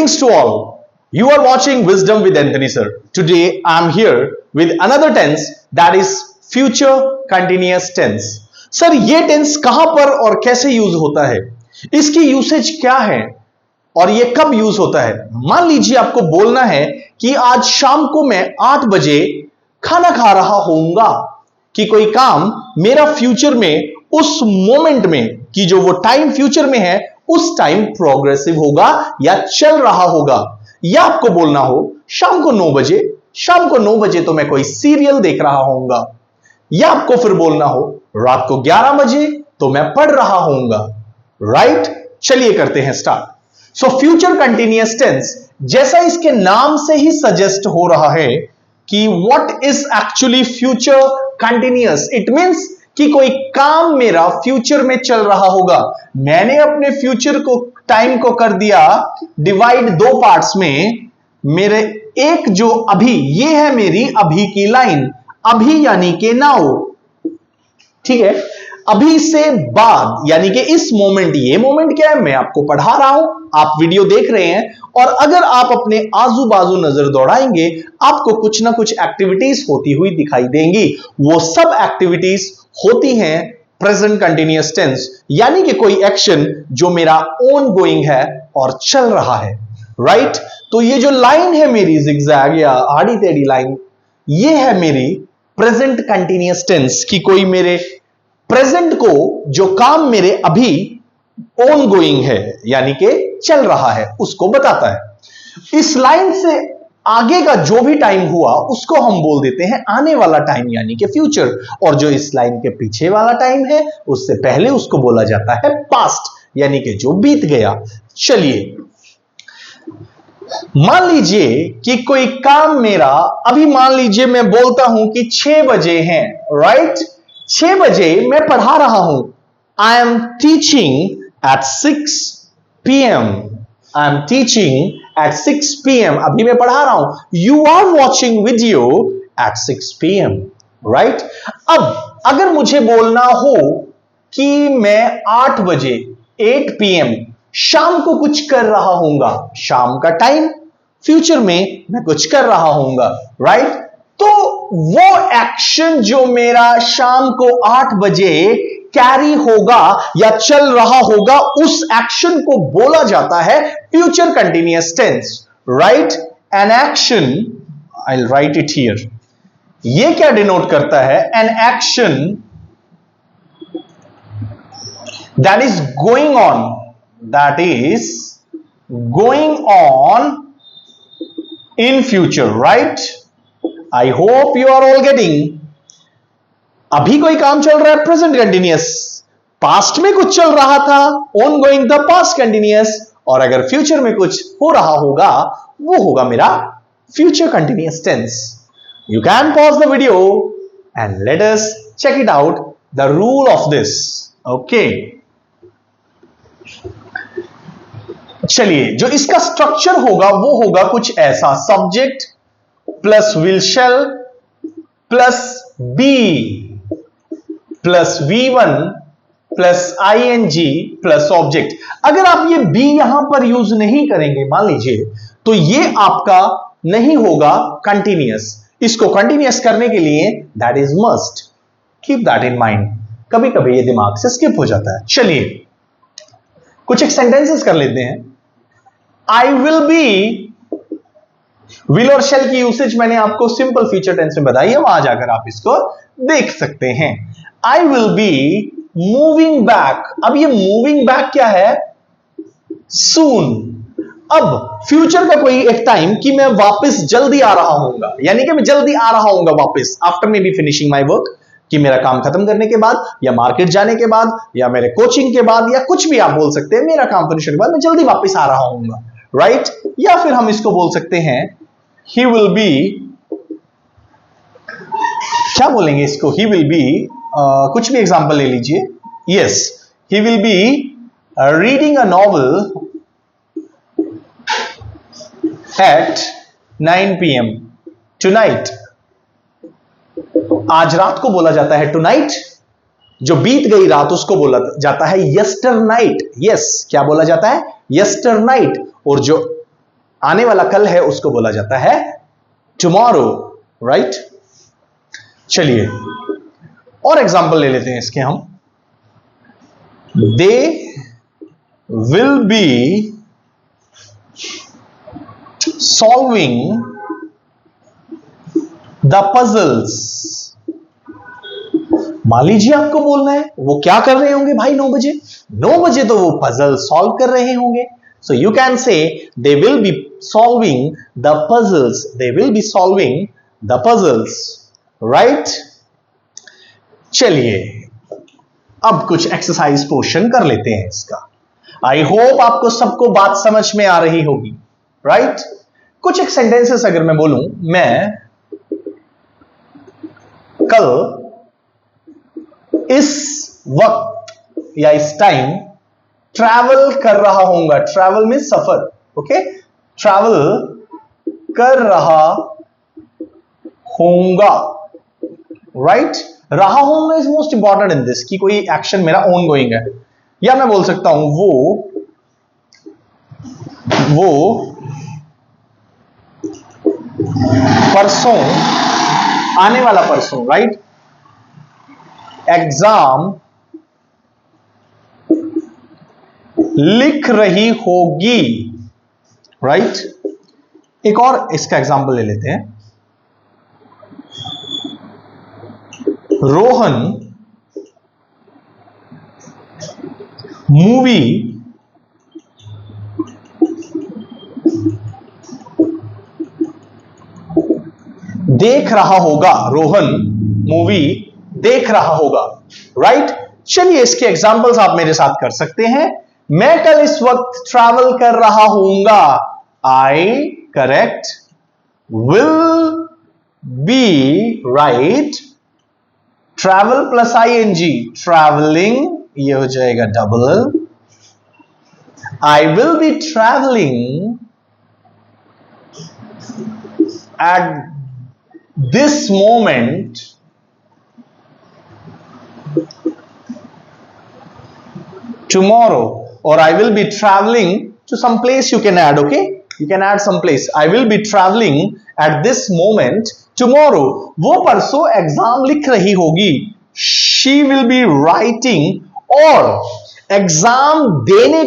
Greetings to all. You are watching Wisdom with Anthony sir. Today I am here with another tense, that is future continuous tense. Sir ये tense कहां पर और कैसे use होता है, इसकी usage क्या है और ये कब यूज होता है? मान लीजिए आपको बोलना है कि आज शाम को मैं 8 बजे खाना खा रहा होऊंगा, कि कोई काम मेरा फ्यूचर में उस मोमेंट में, कि जो वो टाइम फ्यूचर में है उस टाइम प्रोग्रेसिव होगा या चल रहा होगा। या आपको बोलना हो शाम को 9 बजे तो मैं कोई सीरियल देख रहा होऊंगा। या आपको फिर बोलना हो रात को 11 बजे तो मैं पढ़ रहा होऊंगा। राइट, चलिए करते हैं start. So future continuous tense जैसा इसके नाम से ही सजेस्ट हो रहा है कि what is actually future continuous, it means कि कोई काम मेरा फ्यूचर में चल रहा होगा। मैंने अपने फ्यूचर को, टाइम को कर दिया डिवाइड 2 पार्ट्स में। मेरे एक जो अभी, ये है मेरी अभी की लाइन, अभी यानी कि नाउ, ठीक है। अभी से बाद यानी कि इस मोमेंट, ये मोमेंट क्या है, मैं आपको पढ़ा रहा हूं, आप वीडियो देख रहे हैं, और अगर आप अपने आजू बाजू नजर दौड़ाएंगे आपको कुछ ना कुछ एक्टिविटीज होती हुई दिखाई देंगी। वो सब एक्टिविटीज होती हैं प्रेजेंट कंटिन्यूअस टेंस, यानी कि कोई एक्शन जो मेरा ऑन गोइंग है और चल रहा है। राइट, तो ये जो लाइन है मेरी जिगजैग या आड़ी टेढ़ी लाइन, ये है मेरी प्रेजेंट कंटिन्यूअस टेंस, कि कोई मेरे प्रेजेंट को, जो काम मेरे अभी ऑन गोइंग है यानी कि चल रहा है, उसको बताता है। इस लाइन से आगे का जो भी टाइम हुआ उसको हम बोल देते हैं आने वाला टाइम यानी कि फ्यूचर, और जो इस लाइन के पीछे वाला टाइम है उससे पहले उसको बोला जाता है पास्ट, यानी कि जो बीत गया। चलिए मान लीजिए कि कोई काम मेरा अभी, मान लीजिए मैं बोलता हूं कि 6 बजे हैं। राइट, 6 बजे मैं पढ़ा रहा हूं। I am teaching at 6 PM। I am teaching at 6 PM। अभी मैं पढ़ा रहा हूं। You are watching video at 6 PM। Right, अब अगर मुझे बोलना हो कि मैं 8 बजे 8 PM शाम को कुछ कर रहा हूंगा, शाम का टाइम फ्यूचर में मैं कुछ कर रहा हूंगा। राइट, तो वो एक्शन जो मेरा शाम को 8 बजे कैरी होगा या चल रहा होगा, उस एक्शन को बोला जाता है future continuous tense. Right, an action, I will write it here. ये क्या डिनोट करता है? An action that is going on, that is going on in future. Right, I hope you are all getting. अभी कोई काम चल रहा है प्रेजेंट कंटिन्यूअस, पास्ट में कुछ चल रहा था on going the past continuous, और अगर फ्यूचर में कुछ हो रहा होगा वो होगा मेरा future continuous tense. You can pause the video and let us check it out the rule of this. Okay, चलिए जो इसका स्ट्रक्चर होगा वो होगा कुछ ऐसा, subject plus will shall plus be plus V1 plus ING plus object. अगर आप ये बी यहां पर यूज नहीं करेंगे मान लीजिए, तो ये आपका नहीं होगा कंटिन्यूअस। इसको कंटिन्यूअस करने के लिए that is must, keep that in mind. कभी कभी ये दिमाग से स्किप हो जाता है। चलिए कुछ एक सेंटेंसेस कर लेते हैं। आई विल बी, विल और शेल की यूसेज मैंने आपको सिंपल फ्यूचर टेंस में बताई है, वहां जाकर आप इसको देख सकते हैं। आई विल बी मूविंग बैक। अब ये मूविंग बैक क्या है? सून। अब फ्यूचर का कोई एक टाइम कि मैं वापस जल्दी आ रहा हूंगा, यानी कि मैं जल्दी आ रहा हूंगा वापस, after may be finishing my work, कि मेरा काम खत्म करने के बाद या मार्केट जाने के बाद या मेरे कोचिंग के बाद या कुछ भी आप बोल सकते हैं, मेरा काम फिनिश होने के बाद मैं जल्दी वापस आ रहा हूंगा। राइट, या फिर हम इसको बोल सकते हैं ही विल बी, क्या बोलेंगे इसको? ही विल बी, कुछ भी एग्जांपल ले लीजिए। Yes, he will be reading a novel at 9 PM tonight. आज रात को बोला जाता है टुनाइट, जो बीत गई रात उसको बोला जाता है यस्टर नाइट। यस, क्या बोला जाता है? यस्टर नाइट। और जो आने वाला कल है उसको बोला जाता है टुमारो, राइट। चलिए और एग्जांपल ले लेते हैं इसके हम। They will be solving the puzzles. मान लीजिए आपको बोलना है वो क्या कर रहे होंगे भाई 9 बजे। 9 बजे तो वो पजल सॉल्व कर रहे होंगे। So you can say they will be solving the puzzles, they will be solving the puzzles, right. चलिए अब कुछ एक्सरसाइज पोर्शन कर लेते हैं इसका। आई होप आपको सबको बात समझ में आ रही होगी, राइट। कुछ एक सेंटेंसेस अगर मैं बोलूं, मैं कल इस वक्त या इस टाइम ट्रैवल कर रहा हूंगा। ट्रैवल में सफर, ओके। ट्रैवल कर रहा होऊंगा, राइट। रहा होऊंगा is most important in this, कि कोई एक्शन मेरा ऑन गोइंग है। या मैं बोल सकता हूं वो परसों, आने वाला परसों, राइट। एग्जाम लिख रही होगी, राइट। एक और इसका एग्जांपल ले लेते हैं। रोहन मूवी देख रहा होगा। रोहन मूवी देख रहा होगा, राइट। चलिए इसके एग्जांपल्स आप मेरे साथ कर सकते हैं। मैं कल इस वक्त ट्रैवल कर रहा हूंगा। I, correct. Will be, right. Travel plus ING, travelling, ये हो जाएगा double. I will be travelling at this moment tomorrow, or I will be traveling to some place. You can add, okay, you can add some place. I will be traveling at this moment tomorrow. वो परसों exam लिख रही होगी। She will be writing, और exam देने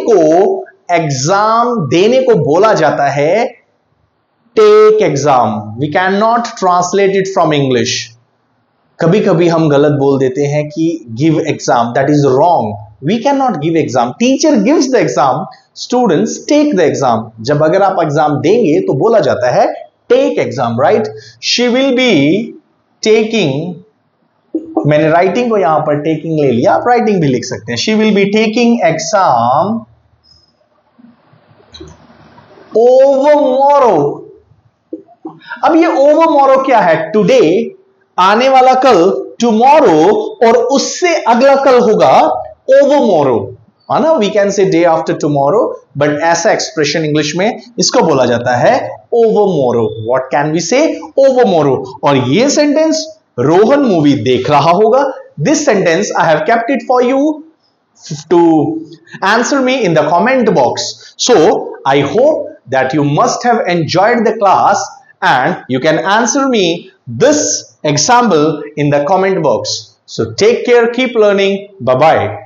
को बोला जाता है take exam. We cannot translate it from English. कभी कभी हम गलत बोल देते हैं कि give exam, that is wrong. We cannot give exam. Teacher gives the exam, students take the exam. जब अगर आप एग्जाम देंगे तो बोला जाता है take exam, right? She will be taking, मैंने writing को यहां पर taking ले लिया, आप writing भी लिख सकते हैं। She will be taking exam overmorrow. अब ये overmorrow क्या है? Today, आने वाला कल, tomorrow, और उससे अगला कल होगा overmorrow, है ना। We can say day after tomorrow, but ऐसा एक्सप्रेशन इंग्लिश में इसको बोला जाता है overmorrow. What can we say? overmorrow. और ये सेंटेंस रोहन मूवी देख रहा होगा। This sentence I have kept it for you to answer me in the comment box. So I hope that you must have enjoyed the class and you can answer me this example in the comment box. So take care, keep learning. Bye bye.